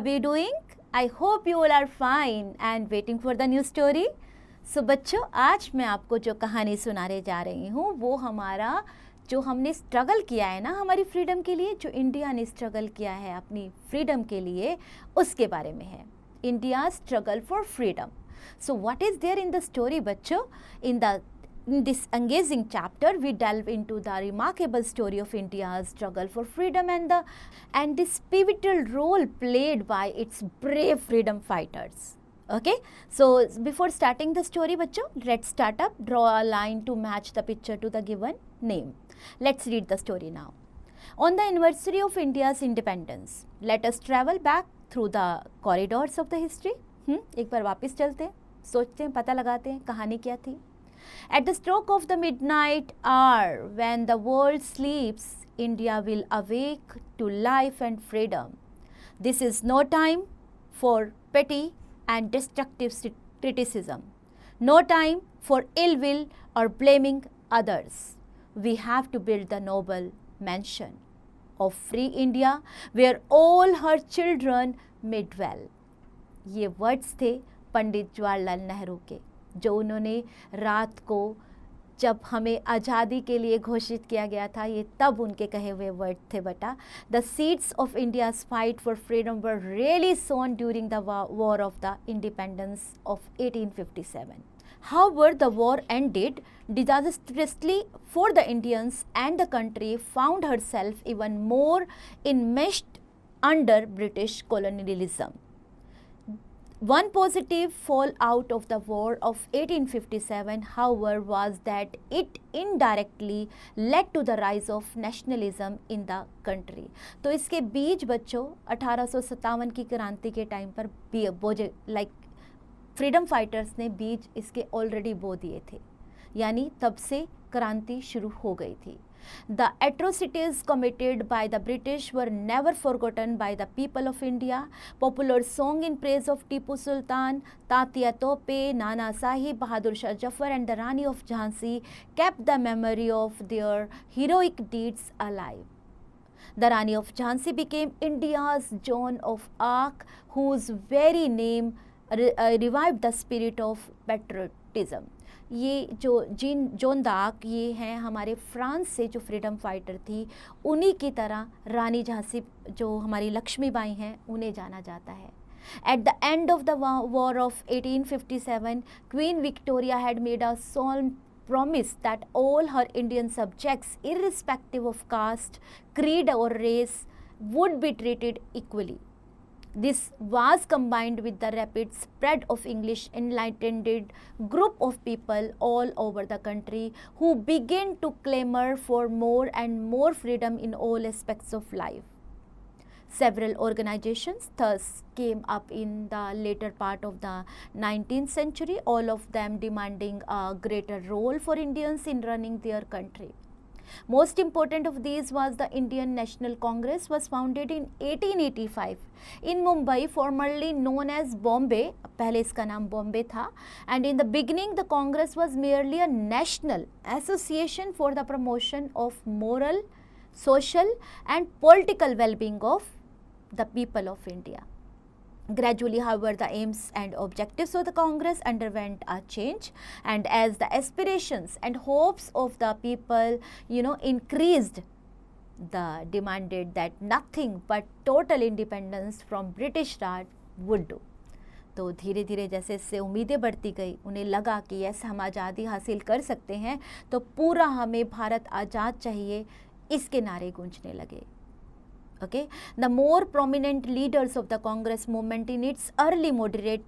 have you doing? I hope you all are fine and waiting for the new story. So बच्चों, आज मैं आपको जो कहानी सुनाने जा रही हूँ वो हमारा जो हमने स्ट्रगल किया है ना हमारी फ्रीडम के लिए, जो इंडिया ने स्ट्रगल किया है अपनी फ्रीडम के लिए, उसके बारे में है. India struggle for freedom. So what is there in the story बच्चों? In this engaging chapter, we delve into the remarkable story of India's struggle for freedom and this pivotal role played by its brave freedom fighters. Okay, so before starting the story, bachcho, let's start up. Draw a line to match the picture to the given name. Let's read the story now. On the anniversary of India's independence, let us travel back through the corridors of the history. एक बार वापस चलते हैं, सोचते हैं, पता लगाते हैं कहानी क्या थी. At the stroke of the midnight hour, when the world sleeps, India will awake to life and freedom. This is no time for petty and destructive criticism, no time for ill will or blaming others. We have to build the noble mansion of free India where all her children may dwell. ये words थे पंडित जवाहरलाल नेहरू के, जो उन्होंने रात को जब हमें आज़ादी के लिए घोषित किया गया था, ये तब उनके कहे हुए वर्ड थे बेटा. The seeds of India's fight for freedom were really sown during the war of the independence of 1857. However, the war ended disastrously for the Indians and the country found herself even more enmeshed under British colonialism. One positive fallout of the war of 1857, however, was that it indirectly led to the rise of nationalism in the country. तो इसके बीज बच्चों 1857 की क्रांति के time पर बोझे freedom fighters ने बीज इसके ऑलरेडी बो दिए थे, यानी तब से क्रांति शुरू हो गई थी. The atrocities committed by the British were never forgotten by the people of India. Popular song in praise of Tipu Sultan, Tatia Tope, Nana Sahib, Bahadur Shah Jafar and the Rani of Jhansi kept the memory of their heroic deeds alive. The Rani of Jhansi became India's Joan of Arc, whose very name revived the spirit of patriotism. ये जो zone दाक ये हैं हमारे France से जो freedom fighter थी, उन्हीं की तरह रानी झांसी जो हमारी लक्ष्मीबाई हैं उन्हें जाना जाता है. At the end of the war of 1857, Queen Victoria had made a solemn promise that all her Indian subjects, irrespective of caste, creed or race, would be treated equally. This was combined with the rapid spread of English enlightened group of people all over the country who began to clamor for more and more freedom in all aspects of life. Several organizations thus came up in the later part of the 19th century, all of them demanding a greater role for Indians in running their country. Most important of these was the Indian National Congress, was founded in 1885 in Mumbai, formerly known as Bombay. पहले इसका नाम बॉम्बे था. And in the beginning, the Congress was merely a national association for the promotion of moral, social and political well-being of the people of India. Gradually, however, the aims and objectives of the Congress underwent a change, and as the aspirations and hopes of the people, increased, the demanded that nothing but total independence from British Raj would do. तो धीरे धीरे जैसे इससे उम्मीदें बढ़ती गई, उन्हें लगा कि ऐसे हम आज़ादी हासिल कर सकते हैं, तो पूरा हमें भारत आज़ाद चाहिए, इसके नारे गूंजने लगे. Okay, the more prominent leaders of the Congress movement in its early moderate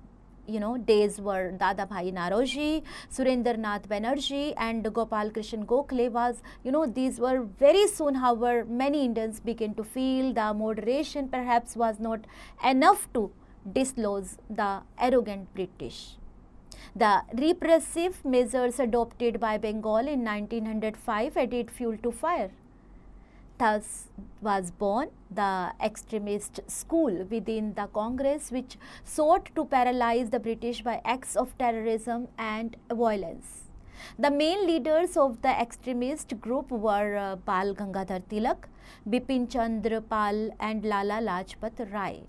days were Dada Bhai Naroji, Surendra Nath Banerjee and Gopal Krishan Gokhale. These were very soon, however, many Indians began to feel the moderation perhaps was not enough to dislodge the arrogant British. The repressive measures adopted by Bengal in 1905 added fuel to fire. Thus was born the extremist school within the Congress, which sought to paralyze the British by acts of terrorism and violence. The main leaders of the extremist group were Bal Gangadhar Tilak, Bipin Chandra Pal and Lala Lajpat Rai.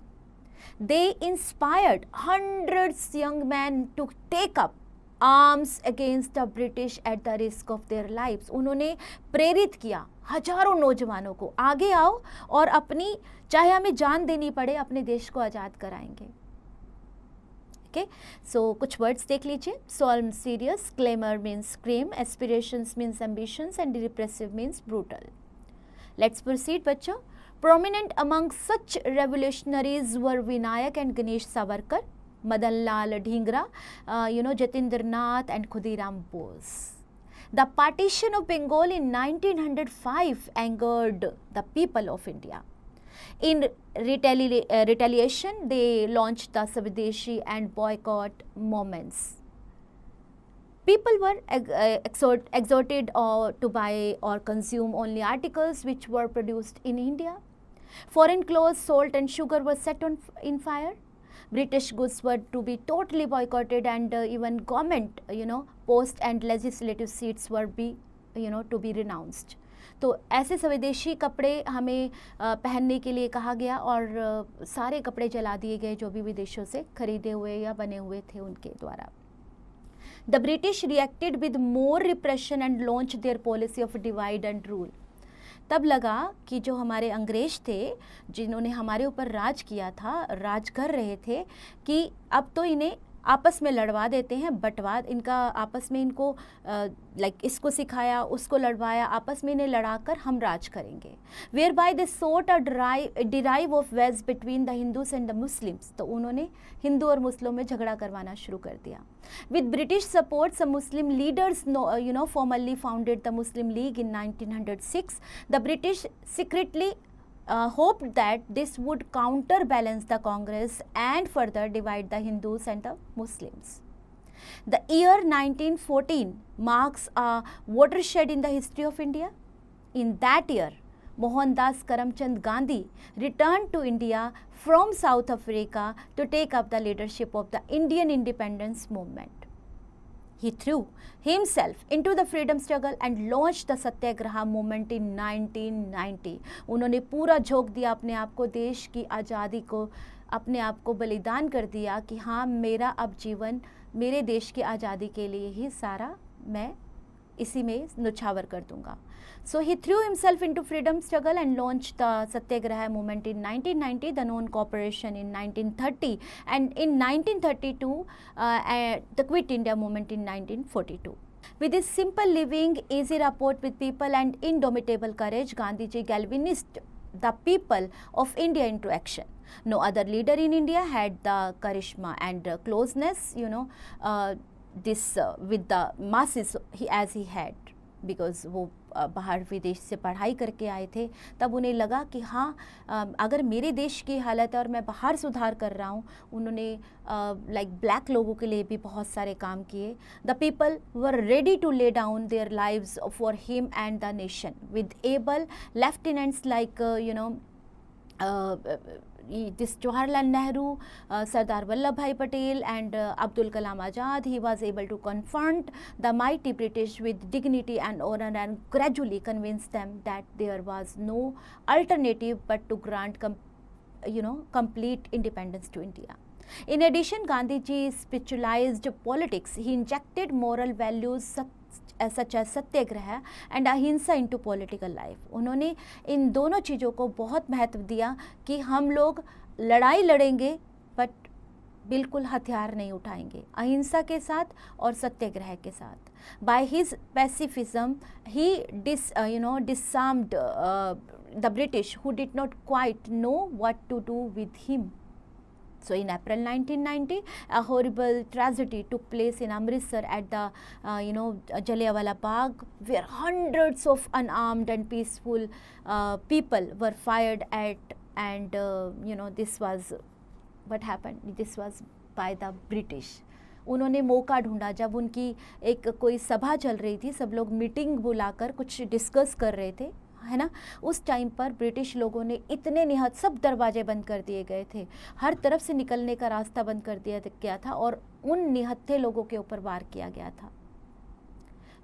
They inspired hundreds young men to take up arms against the British at the risk of their lives. उन्होंने प्रेरित किया हजारों नौजवानों को, आगे आओ और अपनी, चाहे हमें जान देनी पड़े, अपने देश को आज़ाद कराएंगे. Okay, so कुछ वर्ड्स देख लीजिए. Solemn, serious, clamor means scream, aspirations means ambitions, and repressive means brutal. Let's proceed बच्चों. Prominent among such revolutionaries were Vinayak and Ganesh Savarkar, Madan Lal Dhingra, Jatindra Nath and Khudiram Bose. The partition of Bengal in 1905 angered the people of India. In retaliation, they launched the Swadeshi and boycott movements. People were exhorted to buy or consume only articles which were produced in India. Foreign clothes, salt and sugar were set in fire. British goods were to be totally boycotted, and even government, post and legislative seats were to be renounced. तो ऐसे स्वदेशी कपड़े हमें पहनने के लिए कहा गया और सारे कपड़े जला दिए गए जो भी विदेशों से खरीदे हुए या बने हुए थे उनके द्वारा. The British reacted with more repression and launched their policy of divide and rule. तब लगा कि जो हमारे अंग्रेज थे जिन्होंने हमारे ऊपर राज किया था, राज कर रहे थे, कि अब तो इन्हें आपस में लड़वा देते हैं, बंटवा इनका आपस में, इनको इसको सिखाया, उसको लड़वाया, आपस में इन्हें लड़ाकर हम राज करेंगे. Whereby they sought a derive of wedge between the Hindus and the Muslims. तो उन्होंने हिंदू और मुस्लिमों में झगड़ा करवाना शुरू कर दिया. With British support some Muslim leaders formally founded the Muslim League in 1906. The British secretly hoped that this would counterbalance the Congress and further divide the Hindus and the Muslims. The year 1914 marks a watershed in the history of India. In that year, Mohandas Karamchand Gandhi returned to India from South Africa to take up the leadership of the Indian independence movement. He threw himself into the freedom struggle and launched the Satyagraha movement in 1990. उन्होंने पूरा झोंक दिया अपने आप को, देश की आज़ादी को, अपने आप को बलिदान कर दिया कि हाँ, मेरा अब जीवन मेरे देश की आज़ादी के लिए ही सारा, मैं इसी में नुछावर कर दूंगा. So he threw himself into freedom struggle and launched the Satyagraha movement in 1990, the non-cooperation in 1930, and in 1932 the Quit India movement in 1942. With his simple living, easy rapport with people and indomitable courage, Gandhiji galvanized the people of India into action. No other leader in India had the charisma and closeness, with the masses as he had, because वो बाहर विदेश से पढ़ाई करके आए थे. तब उन्हें लगा कि हाँ, अगर मेरे देश की हालत है और मैं बाहर सुधार कर रहा हूँ. उन्होंने ब्लैक लोगों के लिए भी बहुत सारे काम किए. The people were ready to lay down their lives for him and the nation. With able lieutenants like this Jawaharlal Nehru, Sardar Vallabhbhai Patel and Abdul Kalam Azad, he was able to confront the mighty British with dignity and honor and gradually convince them that there was no alternative but to grant complete independence to India. In addition, Gandhiji spiritualized politics. He injected moral values such as Satyagraha and अहिंसा into political life. उन्होंने इन दोनों चीज़ों को बहुत महत्व दिया कि हम लोग लड़ाई लड़ेंगे बट बिल्कुल हथियार नहीं उठाएंगे, अहिंसा के साथ और सत्याग्रह के साथ. By his pacifism he disarmed the British who did not quite know what to do with him. So in April 1990, a horrible tragedy took place in Amritsar at the Jallianwala Bagh, where hundreds of unarmed and peaceful people were fired at, and this was what happened. This was by the British. उन्होंने मौका ढूंढा जब उनकी एक कोई सभा चल रही थी, सब लोग मीटिंग बुलाकर कुछ डिस्कस कर रहे थे, है ना. उस टाइम पर ब्रिटिश लोगों ने इतने निहत्थे, सब दरवाजे बंद कर दिए गए थे, हर तरफ से निकलने का रास्ता बंद कर दिया गया था और उन निहत्थे लोगों के ऊपर वार किया गया था.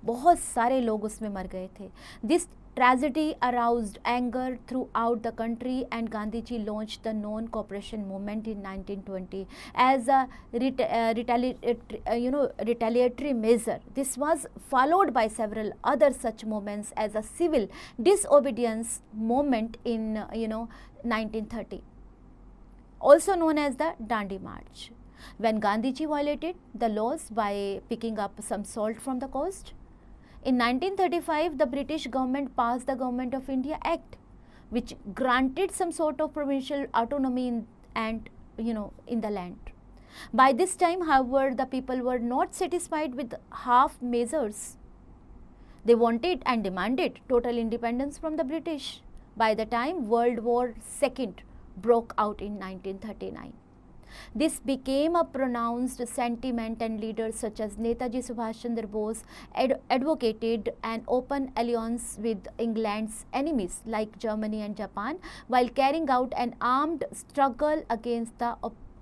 बहुत सारे लोग उसमें मर गए थे. This tragedy aroused anger throughout the country, and Gandhiji launched the non-cooperation movement in 1920 as a retaliatory measure. This was followed by several other such movements as a civil disobedience movement in 1930, also known as the Dandi March, when Gandhiji violated the laws by picking up some salt from the coast. In 1935, the British government passed the Government of India Act, which granted some sort of provincial autonomy in the land. By this time, however, the people were not satisfied with half measures. They wanted and demanded total independence from the British. By the time World War II broke out in 1939, this became a pronounced sentiment, and leaders such as Netaji Subhash Chandra Bose advocated an open alliance with England's enemies like Germany and Japan, while carrying out an armed struggle against the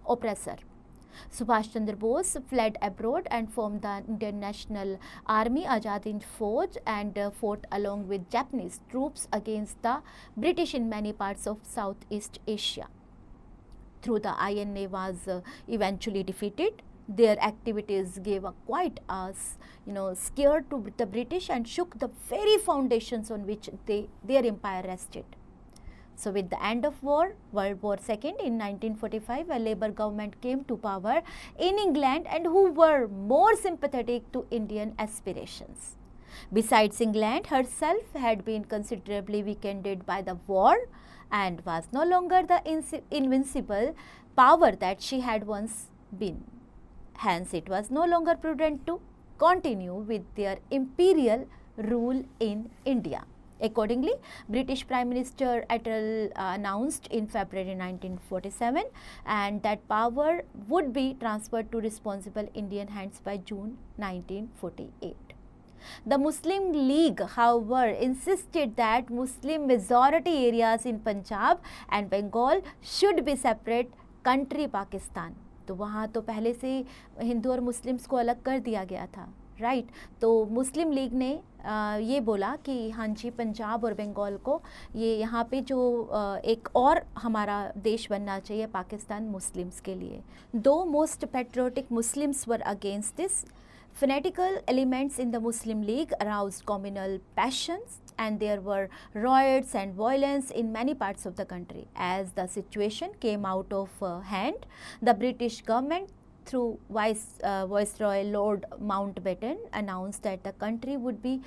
oppressor. Subhash Chandra Bose fled abroad and formed the Indian National Army Azad Hind Fauj and fought along with Japanese troops against the British in many parts of Southeast Asia. Through the INA was eventually defeated. Their activities gave a quite scare to the British and shook the very foundations on which their empire rested. So with the end of World War II in 1945, a Labour government came to power in England and who were more sympathetic to Indian aspirations. Besides, England herself had been considerably weakened by the war and was no longer the invincible power that she had once been. Hence, it was no longer prudent to continue with their imperial rule in India. Accordingly, British Prime Minister Atal announced in February 1947 and that power would be transferred to responsible Indian hands by June 1948. The Muslim League, however, insisted that Muslim majority areas in Punjab and Bengal should be separate country Pakistan. तो वहाँ तो पहले से हिंदू और Muslims को अलग कर दिया गया था, राइट। तो मुस्लिम लीग ने ये बोला कि हाँ जी, पंजाब और बंगाल को ये यहाँ पे जो एक और हमारा देश बनना चाहिए पाकिस्तान मुस्लिम्स के लिए। दो most patriotic Muslims were against this. Fanatical elements in the Muslim League aroused communal passions and there were riots and violence in many parts of the country. As the situation came out of hand, the British government through Viceroy Lord Mountbatten announced that the country would be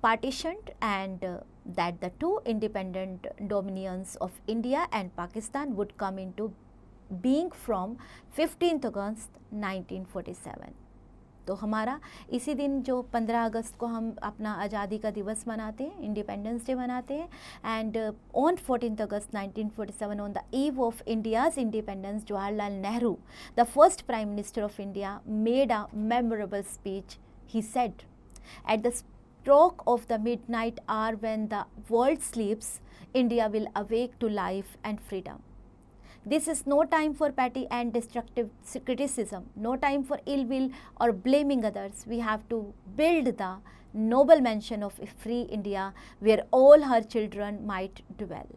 partitioned and that the two independent dominions of India and Pakistan would come into being from 15th August 1947. तो हमारा इसी दिन जो 15 अगस्त को हम अपना आज़ादी का दिवस मनाते हैं, इंडिपेंडेंस डे मनाते हैं, and on 14th August 1947 on the eve of India's independence, Jawaharlal Nehru, the first Prime Minister of India, made a memorable speech. He said, "At the stroke of the midnight hour when the world sleeps, India will awake to life and freedom. This is no time for petty and destructive criticism, no time for ill will or blaming others. We have to build the noble mansion of a free India where all her children might dwell."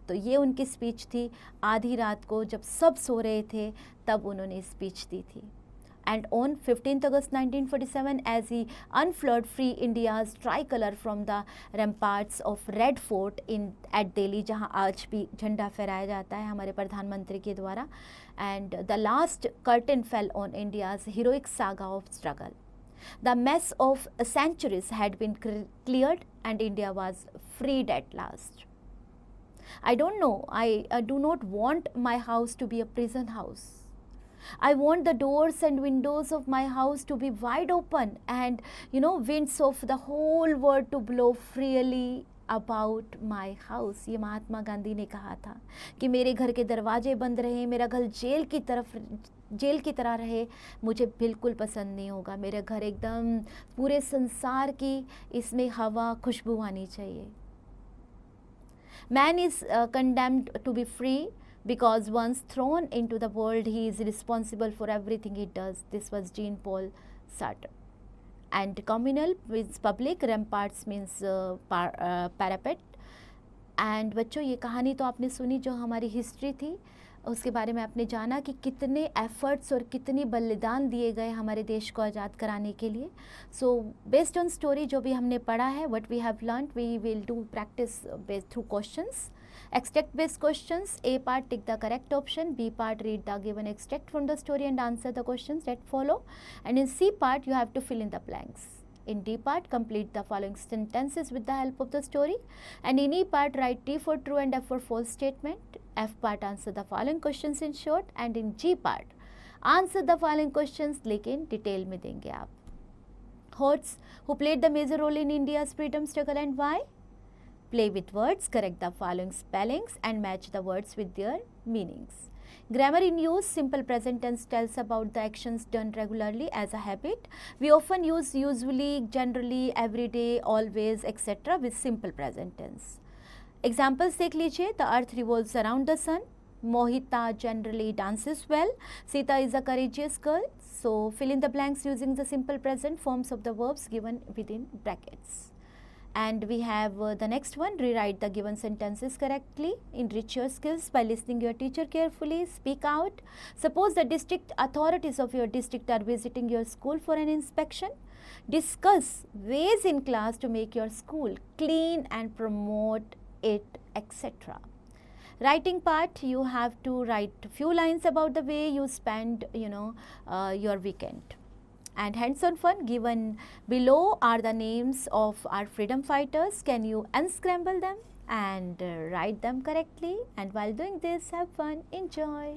तो ये उनकी speech थी। आधी रात को जब सब सो रहे थे तब उन्होंने स्पीच दी थी। And on 15th August 1947, as he unfurled free India's tricolor from the ramparts of Red Fort at Delhi, जहाँ आज भी झंडा फहराया जाता है हमारे प्रधानमंत्री के द्वारा, and the last curtain fell on India's heroic saga of struggle. The mess of centuries had been cleared and India was freed at last. I don't know, I do not want my house to be a prison house. I want the doors and windows of my house to be wide open and winds of the whole world to blow freely about my house. ये महात्मा गांधी ने कहा था कि मेरे घर के दरवाजे बंद रहे, मेरा घर जेल की तरह रहे, मुझे बिल्कुल पसंद नहीं होगा। मेरा घर एकदम पूरे संसार की इसमें हवा खुशबू आनी चाहिए। Man is condemned to be free because once thrown into the world, he is responsible for everything he does. This was Jean-Paul Sartre. and communal means public, ramparts means parapet. And बच्चों ये कहानी तो आपने सुनी जो हमारी history थी, उसके बारे में आपने जाना कि कितने एफर्ट्स और कितनी बलिदान दिए गए हमारे देश को आज़ाद कराने के लिए. सो बेस्ड ऑन स्टोरी जो भी हमने पढ़ा है, what we have learn, we will do practice based through questions. Extract based questions. A part, tick the correct option. B part, read the given extract from the story and answer the questions that follow. And in C part, you have to fill in the blanks. In D part, complete the following sentences with the help of the story. And in E part, write T for true and F for false statement. F part, answer the following questions in short. And in G part, answer the following questions लेकिन detail में देंगे आप. Hordes, who played the major role in India's freedom struggle and why? Play with words, correct the following spellings and match the words with their meanings. Grammar in use, simple present tense tells about the actions done regularly as a habit. We often use usually, generally, every day, always, etc. with simple present tense. Examples देख लीजिए. The earth revolves around the sun. Mohita generally dances well. Sita is a courageous girl. So fill in the blanks using the simple present forms of the verbs given within brackets. And we have the next one, rewrite the given sentences correctly. Enrich your skills by listening your teacher carefully. Speak out. Suppose the district authorities of your district are visiting your school for an inspection. Discuss ways in class to make your school clean and promote it, etc. Writing part, you have to write few lines about the way you spend your weekend. And hands-on fun, given below are the names of our freedom fighters. Can you unscramble them and write them correctly? And while doing this, have fun, enjoy.